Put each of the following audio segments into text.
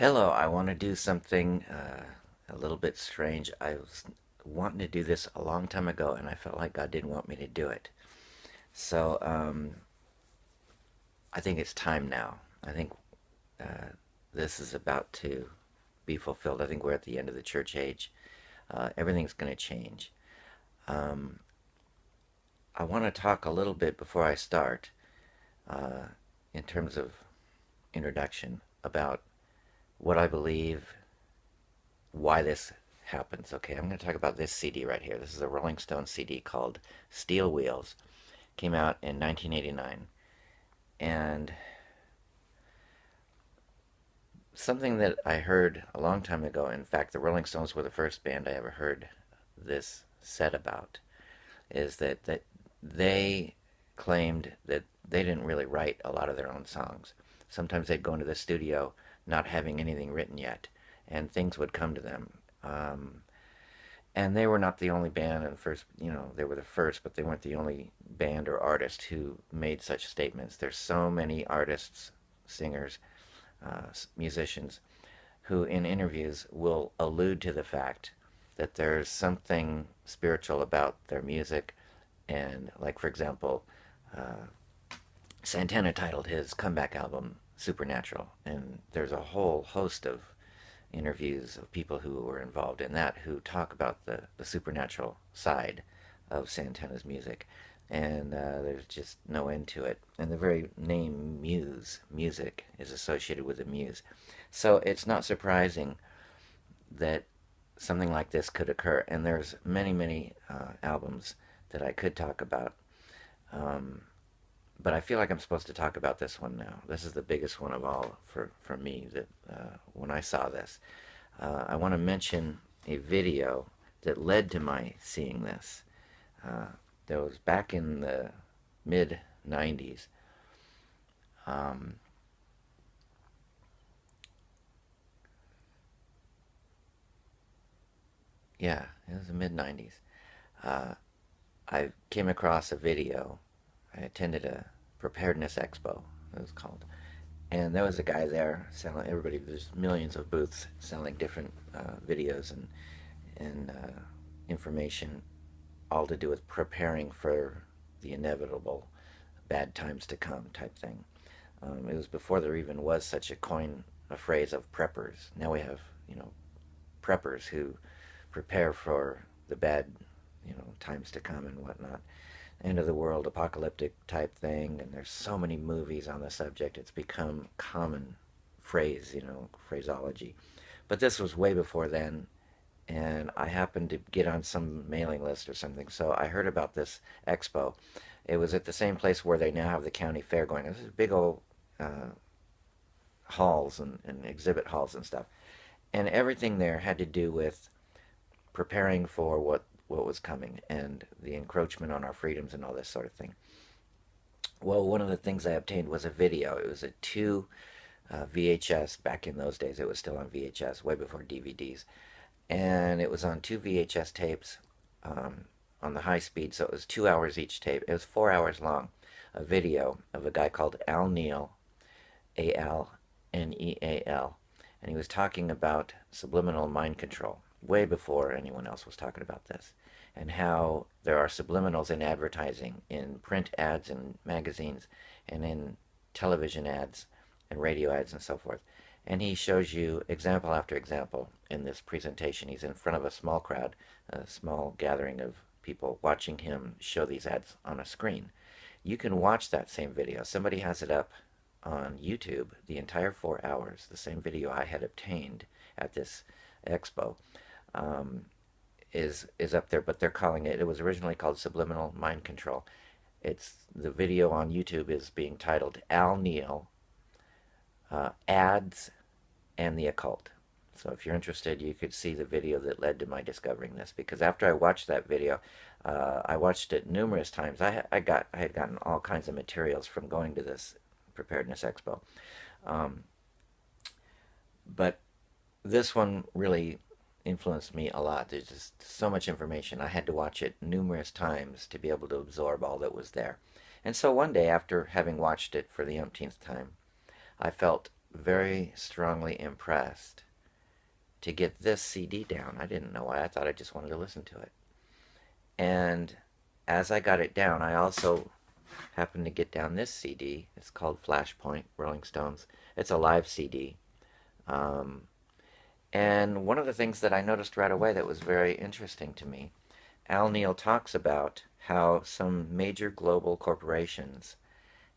Hello, I want to do something a little bit strange. I was wanting to do this a long time ago, and I felt like God didn't want me to do it. So I think it's time now. I think uh, this is about to be fulfilled. I think we're at the end of the church age. Everything's going to change. Um, I want to talk a little bit before I start, uh, in terms of introduction, about what I believe, why this happens. Okay, I'm going to talk about this CD right here. This is a Rolling Stone CD called Steel Wheels. Came out in 1989. And something that I heard a long time ago, in fact, the Rolling Stones were the first band I ever heard this said about, is that they claimed that they didn't really write a lot of their own songs. Sometimes they'd go into the studio not having anything written yet, and things would come to them. And they were not the only band, and first, they were the first, but they weren't the only band or artist who made such statements. There's so many artists, singers, musicians, who in interviews will allude to the fact that there's something spiritual about their music. And, like, for example, uh, Santana titled his comeback album Supernatural, and there's a whole host of interviews of people who were involved in that who talk about the supernatural side of Santana's music. And there's just no end to it. And the very name Muse, music, is associated with the Muse. So it's not surprising that something like this could occur. And there's many, many albums that I could talk about. Um, but I feel like I'm supposed to talk about this one now. This is the biggest one of all for me that when I saw this. I want to mention a video that led to my seeing this. Uh, that was back in the mid 90s. Um, yeah, it was the mid 90s. Uh, I came across a video. I attended a preparedness expo, it was called. And there was a guy there selling everybody. There's millions of booths selling different videos and information, all to do with preparing for the inevitable bad times to come type thing. It was before there even was such a phrase of preppers. Now we have, preppers who prepare for the bad, times to come and whatnot. End of the world, apocalyptic type thing, and there's so many movies on the subject. It's become common phrase, phraseology. But this was way before then, and I happened to get on some mailing list or something, so I heard about this expo. It was at the same place where they now have the county fair going. This is big old uh, halls and exhibit halls and stuff, and everything there had to do with preparing for what was coming and the encroachment on our freedoms and all this sort of thing. Well, one of the things I obtained was a video. It was a two VHS. Back in those days, it was still on VHS, way before DVDs, and it was on two VHS tapes, on the high speed. So it was 2 hours each tape. It was 4 hours long. A video of a guy called Al Neal, Alneal, and he was talking about subliminal mind control way before anyone else was talking about this, and how there are subliminals in advertising, in print ads and magazines, and in television ads and radio ads and so forth. And he shows you example after example in this presentation. He's in front of a small crowd, a small gathering of people watching him show these ads on a screen. You can watch that same video. Somebody has it up on YouTube, the entire 4 hours, the same video I had obtained at this expo. Um, is up there, but they're calling it. It was originally called Subliminal Mind Control. It's the video on YouTube is being titled Al Neal, Ads and the Occult. So if you're interested, you could see the video that led to my discovering this. Because after I watched that video, I watched it numerous times. I had gotten all kinds of materials from going to this preparedness expo, um, but this one really influenced me a lot. There's just so much information. I had to watch it numerous times to be able to absorb all that was there. And so one day, after having watched it for the umpteenth time, I felt very strongly impressed to get this CD down. I didn't know why. I thought I just wanted to listen to it. And as I got it down, I also happened to get down this CD. It's called Flashpoint, Rolling Stones. It's a live CD. Um, and one of the things that I noticed right away that was very interesting to me, Al Neal talks about how some major global corporations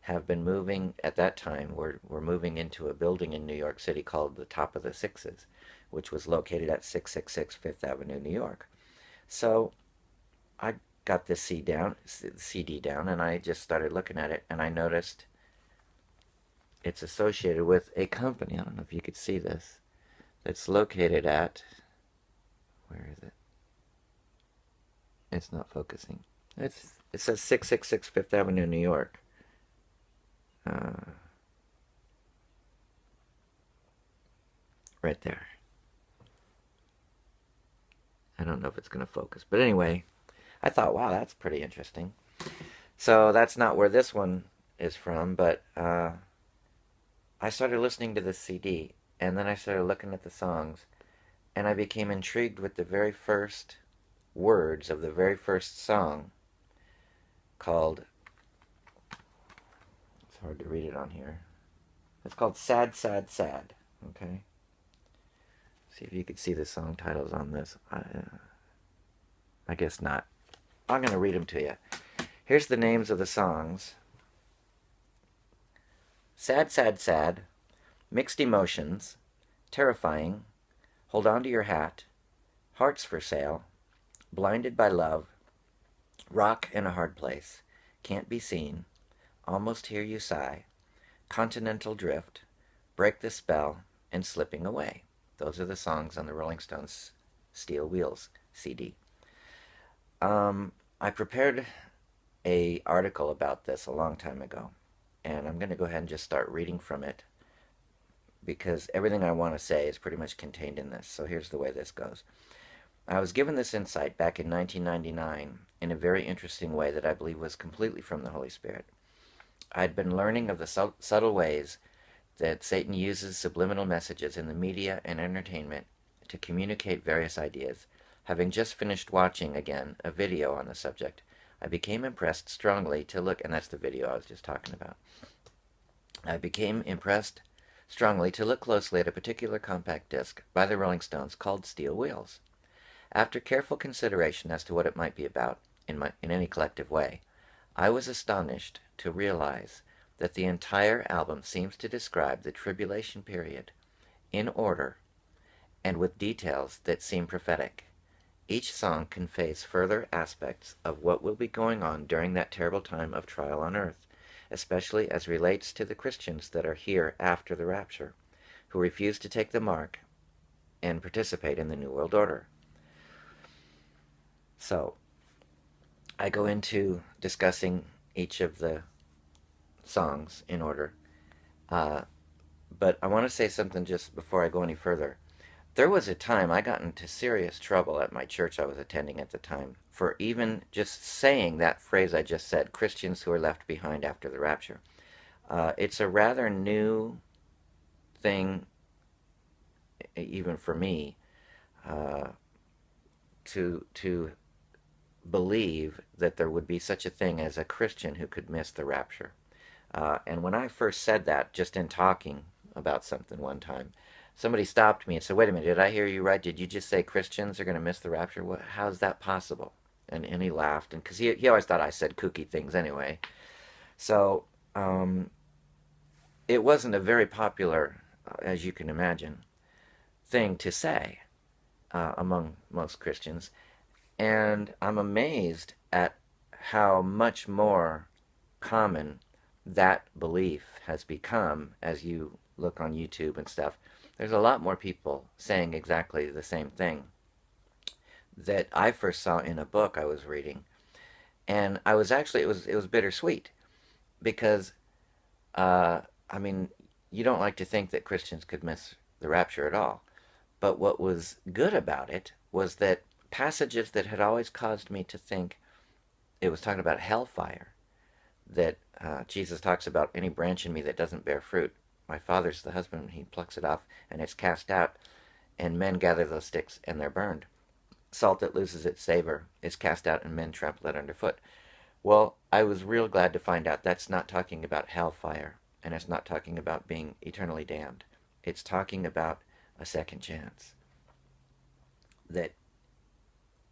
have been moving at that time. We're moving into a building in New York City called the Top of the Sixes, which was located at 666 Fifth Avenue, New York. So I got this CD down, and I just started looking at it, and I noticed it's associated with a company. I don't know if you could see this. That's located at, where is it? It's not focusing. It says 666 Fifth Avenue, New York. Right there. I don't know if it's going to focus, but anyway, I thought, wow, that's pretty interesting. So that's not where this one is from, but I started listening to this CD, and then I started looking at the songs, and I became intrigued with the very first words of the very first song called, it's hard to read it on here, it's called Sad, Sad, Sad, okay? See if you could see the song titles on this. I guess not. I'm going to read them to you. Here's the names of the songs. Sad, Sad, Sad, Mixed Emotions, Terrifying, Hold On to Your Hat, Hearts for Sale, Blinded by Love, Rock in a Hard Place, Can't Be Seen, Almost Hear You Sigh, Continental Drift, Break the Spell, and Slipping Away. Those are the songs on the Rolling Stones Steel Wheels CD. I prepared an article about this a long time ago, and I'm going to go ahead and just start reading from it because everything I want to say is pretty much contained in this. So here's the way this goes. I was given this insight back in 1999 in a very interesting way that I believe was completely from the Holy Spirit. I'd been learning of the subtle ways that Satan uses subliminal messages in the media and entertainment to communicate various ideas. Having just finished watching again a video on the subject, I became impressed strongly to look, and that's the video I was just talking about. I became impressed strongly to look closely at a particular compact disc by the Rolling Stones called Steel Wheels. After careful consideration as to what it might be about, in any collective way, I was astonished to realize that the entire album seems to describe the tribulation period in order and with details that seem prophetic. Each song conveys further aspects of what will be going on during that terrible time of trial on earth, especially as relates to the Christians that are here after the rapture, who refuse to take the mark and participate in the New World Order. So, I go into discussing each of the songs in order, but I want to say something just before I go any further. There was a time I got into serious trouble at my church I was attending at the time for even just saying that phrase I just said, Christians who are left behind after the rapture. It's a rather new thing, even for me, to believe that there would be such a thing as a Christian who could miss the rapture. And when I first said that, just in talking about something one time, somebody stopped me and said, wait a minute, did I hear you right? Did you just say Christians are going to miss the rapture? How's that possible? And he laughed, and because he always thought I said kooky things anyway. So it wasn't a very popular, as you can imagine, thing to say among most Christians. And I'm amazed at how much more common that belief has become as you look on YouTube and stuff. There's a lot more people saying exactly the same thing that I first saw in a book I was reading. And I was actually, it was bittersweet because, I mean, you don't like to think that Christians could miss the rapture at all. But what was good about it was that passages that had always caused me to think it was talking about hellfire, that Jesus talks about any branch in me that doesn't bear fruit, my father's the husband. He plucks it off, and it's cast out, and men gather those sticks, and they're burned. Salt that loses its savor is cast out, and men trample it underfoot. Well, I was real glad to find out that's not talking about hellfire, and it's not talking about being eternally damned. It's talking about a second chance. That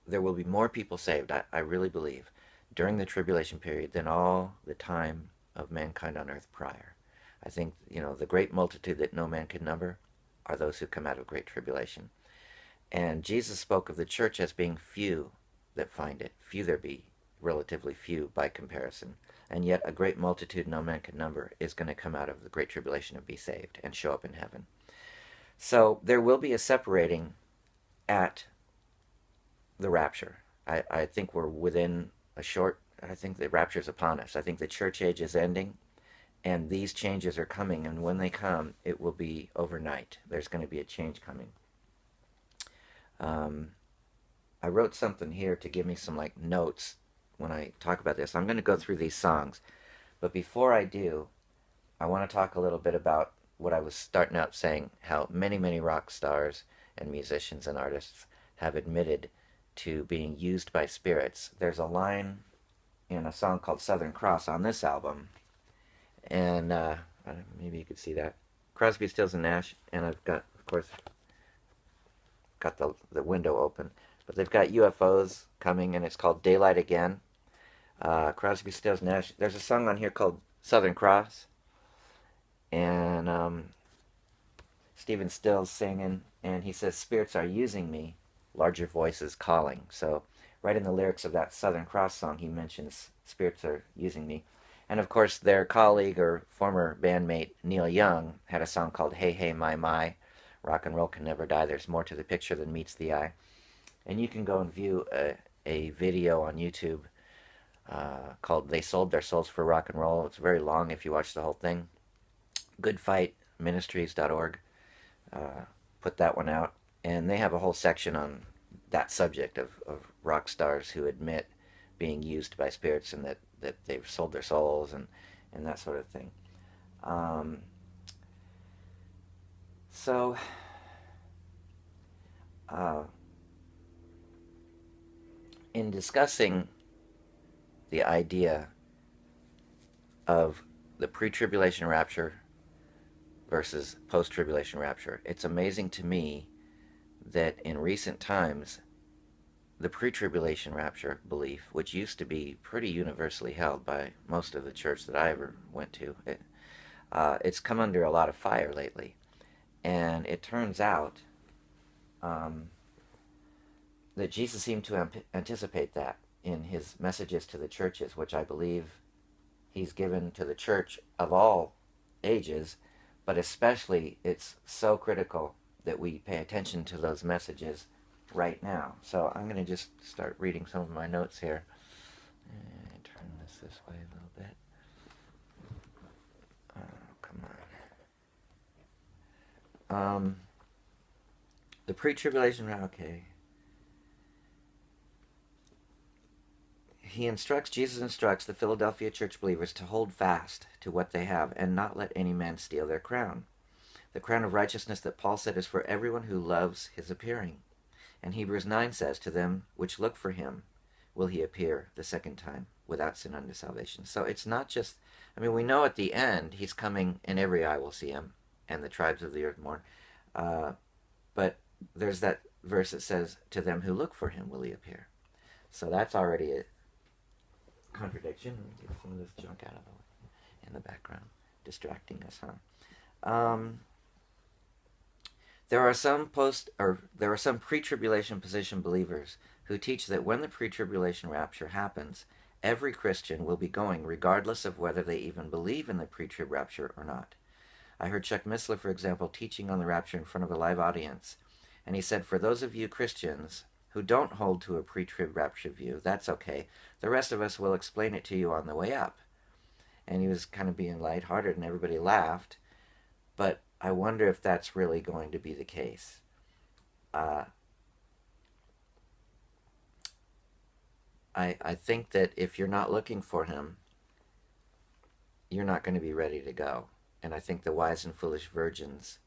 there will be more people saved, I really believe, during the tribulation period than all the time of mankind on earth prior. I think, the great multitude that no man can number are those who come out of great tribulation. And Jesus spoke of the church as being few that find it. Few there be, relatively few by comparison. And yet a great multitude no man can number is going to come out of the great tribulation and be saved and show up in heaven. So there will be a separating at the rapture. I think we're within I think the rapture is upon us. I think the church age is ending, and these changes are coming, and when they come, it will be overnight. There's going to be a change coming. I wrote something here to give me some notes when I talk about this. I'm going to go through these songs, but before I do, I want to talk a little bit about what I was starting out saying, how many, many rock stars and musicians and artists have admitted to being used by spirits. There's a line in a song called Southern Cross on this album, and maybe you could see that. Crosby, Stills, and Nash, and I've got, of course, got the window open, but they've got UFOs coming, and it's called Daylight Again. Crosby, Stills, Nash. There's a song on here called Southern Cross, and Stephen Stills singing, and he says, "Spirits are using me, larger voices calling." So right in the lyrics of that Southern Cross song, he mentions spirits are using me. And of course, their colleague or former bandmate Neil Young had a song called Hey Hey My. Rock and roll can never die. There's more to the picture than meets the eye. And you can go and view a video on YouTube called They Sold Their Souls for Rock and Roll. It's very long if you watch the whole thing. Goodfightministries.org put that one out. And they have a whole section on that subject of rock stars who admit being used by spirits and that they've sold their souls and that sort of thing. So, in discussing the idea of the pre-tribulation rapture versus post-tribulation rapture, it's amazing to me that in recent times, the pre-tribulation rapture belief, which used to be pretty universally held by most of the church that I ever went to, it's come under a lot of fire lately. And it turns out that Jesus seemed to anticipate that in his messages to the churches, which I believe he's given to the church of all ages, but especially it's so critical that we pay attention to those messages right now. So I'm going to just start reading some of my notes here. And turn this way a little bit. Oh, come on. The pre-tribulation, okay. Jesus instructs the Philadelphia church believers to hold fast to what they have and not let any man steal their crown. The crown of righteousness that Paul said is for everyone who loves his appearing. And Hebrews 9 says, to them which look for him will he appear the second time without sin unto salvation. So it's not just, we know at the end he's coming and every eye will see him and the tribes of the earth mourn. But there's that verse that says, to them who look for him will he appear. So that's already a contradiction. Let me get some of this junk out of the way in the background, distracting us, There are some pre-tribulation position believers who teach that when the pre-tribulation rapture happens, every Christian will be going regardless of whether they even believe in the pre-trib rapture or not. I heard Chuck Missler, for example, teaching on the rapture in front of a live audience, and he said, for those of you Christians who don't hold to a pre-trib rapture view, that's okay. The rest of us will explain it to you on the way up. And he was kind of being lighthearted, and everybody laughed. But I wonder if that's really going to be the case. I think that if you're not looking for him, you're not going to be ready to go. and I think the wise and foolish virgins